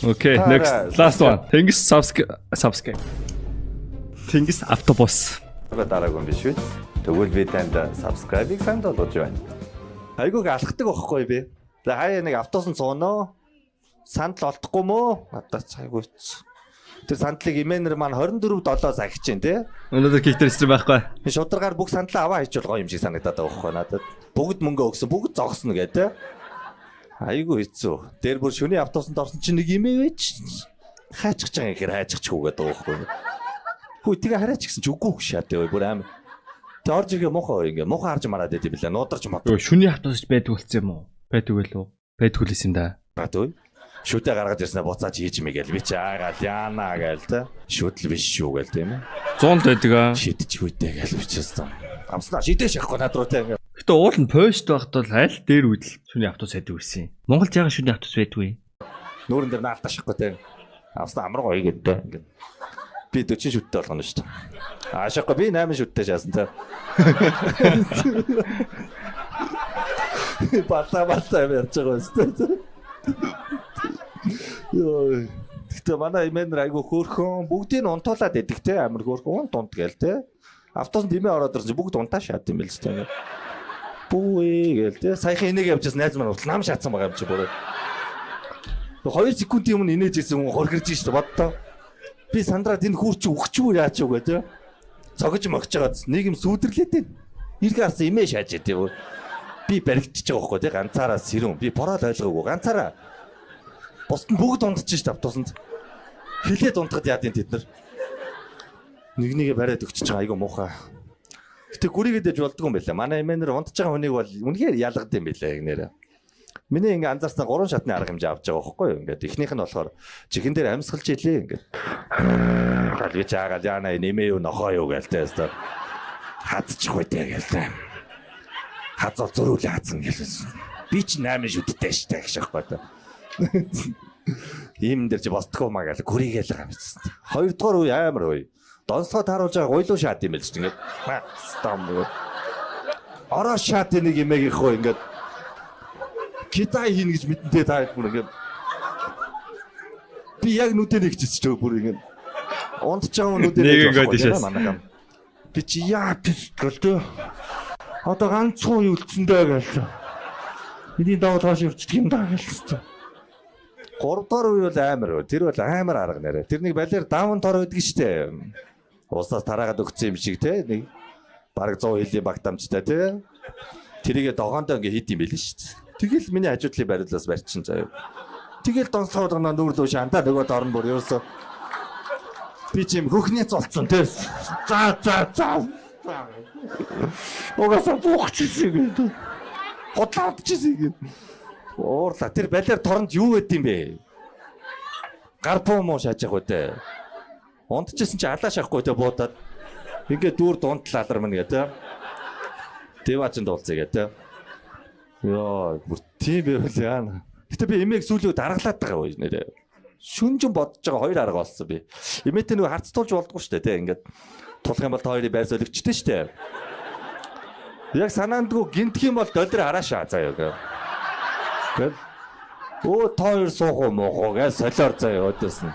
Okay, next last one. Тэнгис subscribe. Тэнгис автобус. Дараагүй юм биш үү? Тэгвэл би танд subscribe-ийг санд болгож байна. Айгууг алхдаг байхгүй би. За хаяа нэг автобусан цуунаа. Сандал олдохгүй мөө? Надад айгуу. Тэр сандлыг имэнер маань 24/7 загч чинь тий. Өнөөдөр киктер стрим байхгүй. Би шударгаар бүх сандлаа аваа хийчихвэл гоё юм шиг санагдаад байгаа байхгүй надад. Бүгд мөнгө өгсөн, бүгд зогсно гэ тий. Айгуу хэцүү. Тэр бүр шөнийн автобусанд орсон чинь нэг имээ байж хайчих чагаа ихэр хайчихгүй гэдэг байгаа байхгүй. Хүү тэгээ хараач гэсэн чи үгүй шат ээ бүр аим. Тэ орж игээ мохоо ингээ мохоо харж мараад идэв билээ. Нуударч мод. Шөнийн автобус байдаг үлцсэн юм уу? Байдаг байлуу? Байдаг үлээс юм да. Бат үе. Шүтээ гаргаж ирснээр буцааж хийж мэгэл би чи аагаал яана гээл тэ. Шүтл биш шүү гээл тийм ээ. 100 байдаг аа. Шидэж хүйтэй гээл бичсэн. Амснаа шидэж яахгүй над руу тэ ингээ. Гэтэ уул нь пост байхад бол аль дээр үдэл шөнийн автобус байдаг байсан. Монголд яга шөнийн автобус байдгүй. Нүүрэн дээр наалташхгүй тэ. Амснаа амар гоё гэдэг ингээ. Би 40 шүттэй болгоно шүү дээ. Аашаахгүй би 8 шүттэй шаасан тэ. Бата ярьж байгаа өстэй. Йоо. Гэтэ манай имэнэр айгу хөөрхөн бүгдийг нь унтуулад идэг те амар хөөрхөн дунд гээл те. Автобусанд имээ ороод ирсэн бүгд унтаа шат юм бэл ч те. Бүүе гээл те. Саяхан энийг явжсэн найз маань урт нам шатсан байгаа юм чи бүрээ. 2 секундын өмнө инээж ирсэн хүн хорхирж шүү дээ боддоо. Би сандраад энэ хүүр чи өгчүү яач уу гэ те. Цогж могч байгаа нэг юм сүудрлээд байна. Иргэ харсан имээ шааж идэв. Би баригдчихж байгаа байхгүй тий ганцаараа сэрүүн би бороод ойлгоогүй ганцаараа бусд нь бүгд ундчих шүү дээ автобусанд хилээд ундахад яадын тэд нар нэгнийгээ бариад өгчөж байгаа айгу муухай гэтээ гүрийгээ дэж болдгоо юм байлаа манай имэнэр ундж байгаа хүнийг бол үнэхээр ялгад юм байлаа яг нэрэ миний ингээ анзаарсан 3 шатны арга хэмжээ авч байгаа байхгүй юу ингээд эхнийх нь болохоор чихэн дээр амьсгалж илээ ингээд галгүй чаагаад яана нэмээ юу нохоо юу гэлтэй өстө хадчих үйтэй гэлтэй хазаа зөрүүлээ хазсан гэлсэн. Би ч 8 шүттэй штэ гэж аахгүй та. Ийм дэр чи босдгоо маа гэл гүрийгээл байгаа юм чинь. Хоёрдугаар үе амар үе. Донцгой тааруулж байгаа гойлоо шат юм л ч ингээд. Стам. Ороо шат нэг юмэг ихөө ингээд. Китай хийн гэж мэдэнтэй таа бүр ингээд. Би яг нүдэн нэгчиж ч бүр ингээд. Унтж байгаа нүдэн нэг. Би чи яа пистолтэй. Одоо ганцхан юу үлдсэндээ гээл. Эний доо тоош явчих юм даа гээл. 3 дахь үе бол амар. Тэр бол амар арга нэрэ. Тэрнийг балер даун тор байдаг штэ. Уусаас тараагаад өгсөн юм шиг те. Нэг бараг 100 хэлийн багтамжтай те. Тэрийгээ догоондоо ингээ хит юм байл штэ. Тэгэл миний хажуудлын барилаас барьчин заяа. Тэгэл донцоод гана нүүрлөө шантаа нөгөө дорн бүр ерөөсө би чим хөхний цолцсон те. За. Огаса буухчихсэн гэдэг. Хотлаадчихсэн гэдэг. Уурла тэр балер торонд юу гэд юм бэ? Гарпуу муу шааж явах үедээ. Унтчихсан чи алаа шахахгүй те буудаад. Ингээ дүүр дунтлаалар мэн гэдэг. Дэваачнд уулзъя гэдэг. Йоо, бүр тийм байвал яана. Гэтэ би эмээг сүүлөө даргалаад байгаа юм нэрээ. Шүнжин бодож байгаа хоёр арга болсон би. Эмээтэй нөгөө харцтуулж болдгоо штэ те ингээд. Тулах юм бол та хоёрыг байр солигчтэй штэ. Яг санаандгүй гинтх юм бол долдор хараашаа заяа гэ. Гэл. Оо та хоёр суух юм уу гэ солиор заяа өдөөс нь.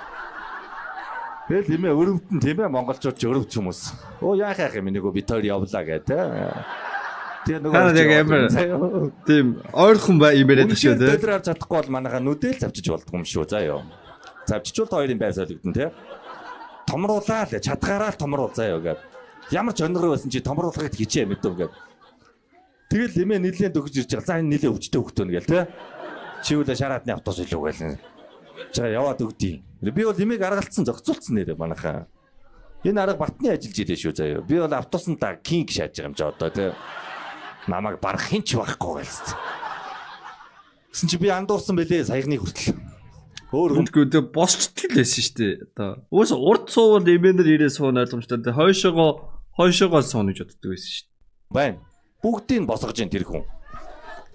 Тэгэл имээ өрөвдөн тийм ээ монголчууд ч өрөвч хүмүүс. Оо яах юм нэгөө би тоор явлаа гэ тэ. Тэгээ нөгөө тийм ойрхон имээрээд шүү тэ. Долдор харж чадахгүй бол манайха нүдэл завчиж болдгоо юм шүү заяа. Завчичвал та хоёрын байр солигдсон тэ. Томруулаа л чадгаараа л томруул заяа гэв. Ямар ч өнөр байсан чи томруулахыг хичээ мэдв гэв. Тэгэл эмээ нилээн дөгж ирж байгаа. За энэ нилээ өвчтэй хөхтөн гээл те. Чи үлээ шараадны автобус илүү гээл. За яваад өгдий. Би бол эмээг аргалцсан зохицуулсан нэрээ манайхаа. Энэ арга батны ажиллаж идэх шүү заяа. Би бол автобусанд кинг шааж байгаа юм чи одоо те. Намайг барах хинч байхгүй гэлсэн. Гэсэн чи би андуурсан бэлээ саяхны хүртэл. Өөрөндгөө босчтгал байсан шүү дээ. Одоо уус урд суувал имэнэр ирээ суун ойлгомжтой. Хойшоогоо суун гэж боддог байсан шүү дээ. Байна. Бүгдийг босгож ин тэр хүн.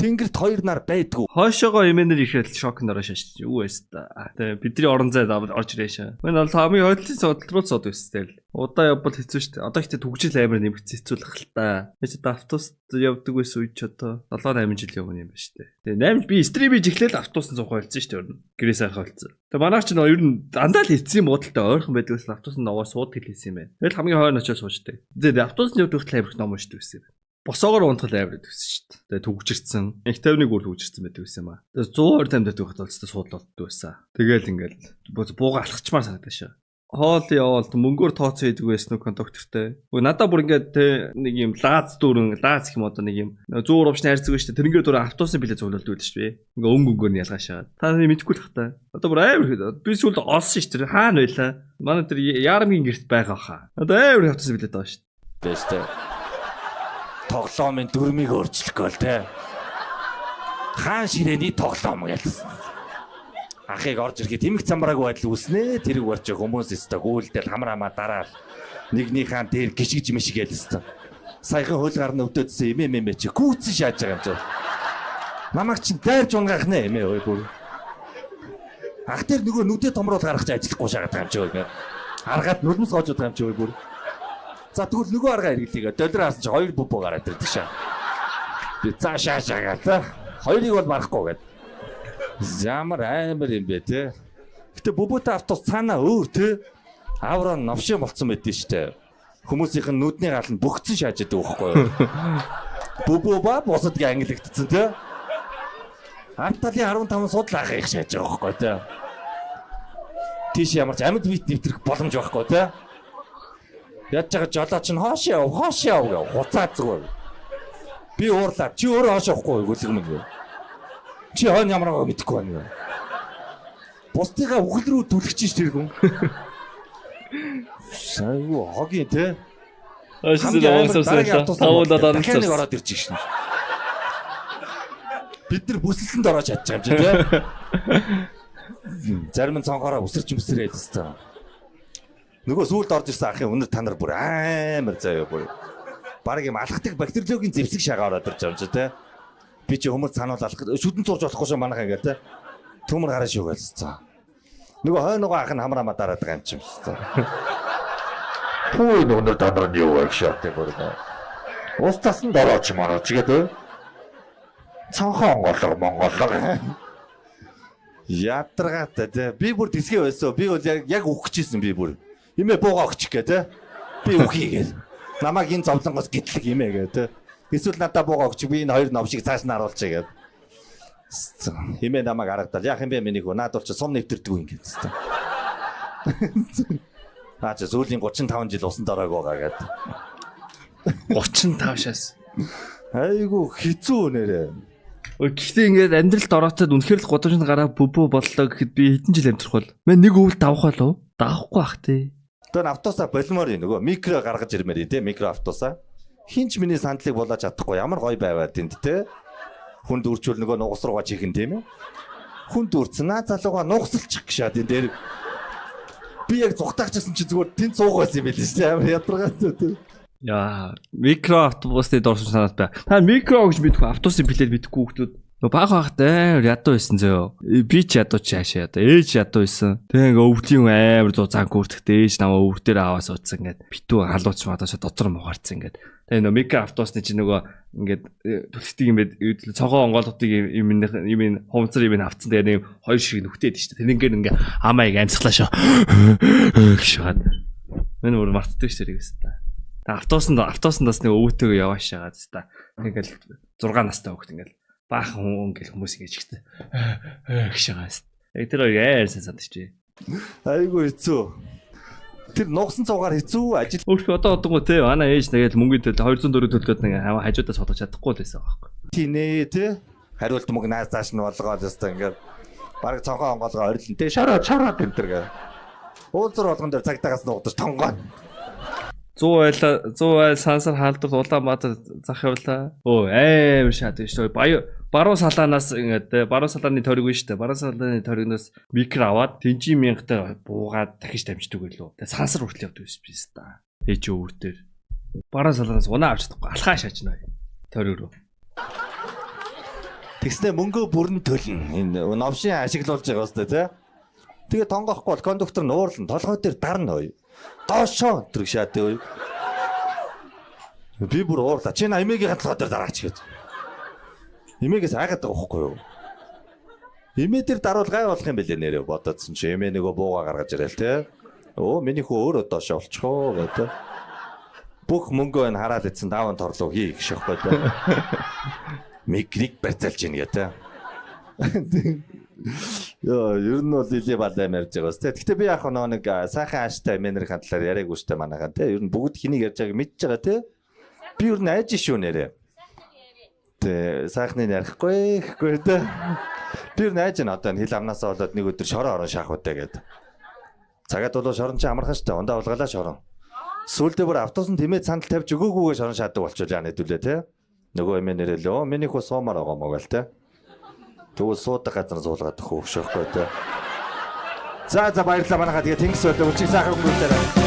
Тэнгэрт хоёр нар байдгүй. Хойшоогоо эмээнэр ирэхэд шок нөрөө шааш. Юу вэ та? Тэгээ бидний орон зайд орж ирээш. Мэн бол хамгийн хойдлын суудлал руу сууд өстэй л. Удаа явбал хэцүү шүү дээ. Одоо ихтэй түгжил амар нэмэгдсэн хэцүүлэх л та. Би ч одоо автобуст явдаг байсан үед ч одоо 7-8 жил явна юм байна шүү дээ. Тэгээ 8 би стримийг эхлээл автобусын суух болсон шүү дээ. Гэрээс хайх болсон. Тэгээ манайч нь ер нь дандаа л хэцсэн бодолтой ойрхон байдгаас автобусын ногоо суудаг хэлсэн юм байна. Тэгэл хамгийн хойно очиж суучдаг. Тэгээ автобусны явдаг талаа амирх ном уншдаг байсан юм. Босоогоор унтгал аваад байсан шүү дээ. Тэгээ түгжирсэн. Их 50-ыг үр түгжирсэн байдаг байсан юм аа. Тэгээ 120 тавьдаг байхад болцтой суудлалддаг байсан. Тэгээл ингээл бууга алхачмаар санагдаж шээ. Хоол яваалт мөнгөөр тооцоо хийдэг байсан уу кондуктортэй. Үгүй надаа бүр ингээд нэг юм лааз дүүрэн лааз гэх юм одоо нэг юм 100 рувч найрцаг шүү дээ. Тэрнгээр дөрөв автобусны билет цуглуулдаг байл шүү дээ. Ингээ өнгөнгөөр нь ялгаашаад. Та мэдгүй л хата. Одоо бүр амар би сүүлд олсон шүү дээ. Хаана байлаа? Манай тэр Ярамгийн гэрт байгаа хаа. Одоо амар автобусны билет байгаа шүү дээ. Бэж тэ. Тоглоомын дүрмийг өөрчлөхгүй л те. Хаан ширээний тоглоом гэлсэн. Ахыг орж ирэхэд тэмэг цамбараагүй байдал үүснэ. Тэрийг барьж хүмүүс өстө гүйлдэл хамраамаа дараал нэгнийхээ дээр гიშгэж мишиг гэлсэн. Саяхан хөл гарна өвдөдсөн эмээ чи гүүцэн шааж байгаа юм чи. Намайг чинь дайрж унгаах нэ эмээ ой бүр. Ах тэр нөгөө нүдэ томруулж гаргаж ажиллахгүй шагаад байгаа юм чи ой. Аргаад нүрмэс гоож байгаа юм чи ой бүр. За тэгвэл нөгөө арга хэрэглэгээ долдраас чи хоёр бүбөө гараад ирдэг шаа. Би цаашаа шагаа та. Хоёрыг бол марахгүй гэдэг. Ямар амар юм бэ те. Гэтэ бүбөөтэй автобус цаанаа өөр те. Авраа новшин болцсон байдэн штэ. Хүмүүсийнх нь нүдний гал нь бөгцөн шааж идэг байхгүй юу? Бүбөө ба босдгийн ангилагдсан те. Анталын 15 судал ахыг шааж байгаа байхгүй те. Тийш ямар ч амьд бит нэвтрэх боломж байхгүй те. Ядж байгаа жолооч нь хоош яв гэх хуцаад зүгээр. Би уурлаа. Чи өөрөө хоош явахгүй гүлэг мэн. Чи хойно ямаргаа мэдэхгүй байна. Бусдыгаа үхэл рүү түлхэж тэр хүн. Сайгүй хогийн те. Ашиг тавуулаад нэг ороод ирж гişнэ. Бид нар бүсэлтэнд ороод чадчих юм чи те. Зарим нь цонхороо өсөрч мөсрээд өстэй. Нөгөө сүулт орж ирсэн ахын өнөр та нар бүр амар заяа бүр. Бараг юм алхдаг бактериологийн зэвсэг шагаа ороод ирж байгаа юм чи те. Би чи хүмүүс цаануул алах шүдэн зурж болохгүй шээ манайхаа гээ те. Төмөр гараа шүү гэлсэн. Нөгөө хойногоо ах нь хамраамаа дараад байгаа юм чи юм. Пүү өнөр та нар юу вэ шат те бүр. Устаас нь долооч мараач гэдэг. Цонхоо монголоо. Ядаргаатай те. Би бүр тэсгээ байсан. Би бол яг үхчихсэн би бүр. Имээ буугаа өгчих гээ те. Би үхий гээл. Намайг энэ зовлонгоос гэтлэг имээ гээ те. Эсвэл надаа буугаа өгчих би энэ хоёр новшиг цааш нь харуулчих гээ. Имээ намайг харагдал. Яах юм бэ миний хөө наад бол ч сум нэвтэрдэг юм гээд тест. Наа ч сүүлийн 35 жил усан дороог байгаа гээд. 35 шаас. Айгу хэцүү нэрээ. Гэхдээ ингээд амьдралд ороотод үнэхээр л годамжинд гараа бүбөө боллоо гэхэд би хэдэн жил амьдрах бол мэн нэг өвөл давах болов? Давахгүй бах тий. Тэр автобусаа болмоор нөгөө микро гаргаж ирмээр тий микро автобусаа. Хинч миний сандлыг болоож чадахгүй ямар гоё байваад энд те. Хүнд үрчүүл нөгөө нугас руугаа чихэн тийм ээ. Хүнд үрцэн наа залууга нугасалчих гişаад энэ дээр. Би яг зүхтаагчсан чи зүгээр тэнд суугаас юм байл шүү дээ. Амар ядаргаатай те. Яа, микро автобусны дорсон санаад бай. Та микро гэж мэдгүй автобусын билет мэдгүй хүмүүс нөгөө баг багтай ядуу байсан зөө. Би ч ядуу ч хаашаа ядуу. Ээж ядуу байсан. Тэгээ ингээ өвлийн амар зузаан гүрдэхтэй ээж намаа өвөр дээр аваас утсан ингээд битүү халууч мадааш дотор мухаарцсан ингээд. Тэгээ нөгөө микро автобусны чи нөгөө ингээд түлхдэг юм байд цогоо онгоолгодыг юм хумцар юм авцсан. Тэгээ нэг хоёр шиг нүхтээд шүү дээ. Тэрнгээр ингээ амайг амьсгалаашаа гişээд. Мэн өөр мартдаг ширэг өстэй. Автобусандаас нэг өвөтэйг явааш шагаад та. Ингээл 6 настай хөвгт ингээл баахан хүн ингээл хүмүүс ингэж ихтэй. Гişээс. Тэр яарсан сандчих. Айгу хэцүү. Тэр нугсан цугаар хэцүү ажил. Өөрөөр одоо одонгоо те манай ээж тэгээд мөнгөд 204 төлгөөд нэг хажуудаас бодож чадахгүй л байсан байхгүй. Тийм ээ те. Хариулт мөнгө наас цааш нь болгоод өстой ингээд баг цонхоо онгоолгоо орилн те шараад энэ төр гээ. Уулзар болгон дээр цагтаагаас нугдаж тонгоо. 100 айл сансар хаалдвар Улаанбаатар зах явлаа. Амар шат шүү. Баруун салаанаас ингээд баруун салааны тойрог биш үү? Баруун салааны тойрогноос микро аваад тэнцэн мянгтай буугаад дахиж дамждаг байлоо. Тэгээ сансар хүртэл явдаг биш биз та. Ээж өвөртөр. Баруун салаанаас унаа авч чадахгүй. Алхаа шаажна. Тойрог руу. Тэгснэ мөнгөө бүрэн төлнө. Энэ новшин ашиглуулж байгаа өстэй тий. Тэгээ тонгоохгүй бол кондуктор нуурлан толгой дээр дарна ой. Доошоо өдрөг шаат ой. Би бүр уурлаа. Чи намигийн толгой дээр дараач гээд. Имэгээс айгаад байгаа байхгүй юу? Имээ дээр даруул гай болох юм бэлээ нэрээ бодоодсон чи имээ нөгөө бууга гаргаж ирээл тий. Оо миний хөө өөрөө доошоо олчихоо гэдэг. Бүх мөнгөө энэ хараад ицсэн даван торлоо хий гэх шахахгүй тий. Микрик барьцаалж ийн гэдэг. Яа, ер нь бол илээ балай ярьж байгаа тест. Гэтэ би яг нэг сайхан ааштай менер хандлаар яриаггүй штэ манайхан те. Ер нь бүгд хэнийг ярьж байгааг мэдж байгаа те. Би ер нь айж шүү нэрээ. Тэ сайхныг ярихгүй гэхгүй те. Би ер нь айж н одоо хил амнаасаа болоод нэг өдөр шороо орон шаах үдэ гэд. Цагаад бол шорон чи амархан штэ. Ундаа булгалаа шорон. Сүүлдээ бүр автобусын тэмээ цандал тавьж өгөөгүйгээ шорон шаадаг болчихвол яа нэдүүлээ те. Нөгөө эмээ нэрэлөө миний хөө суумаар байгаа мó гэл те. Тэгвэл суудаг газар суулгаад өгөх шөхгүй те. За баярлалаа манайхаа тэгээ тэнгис байлаа. Үлчиг сайхан хүмүүстээр.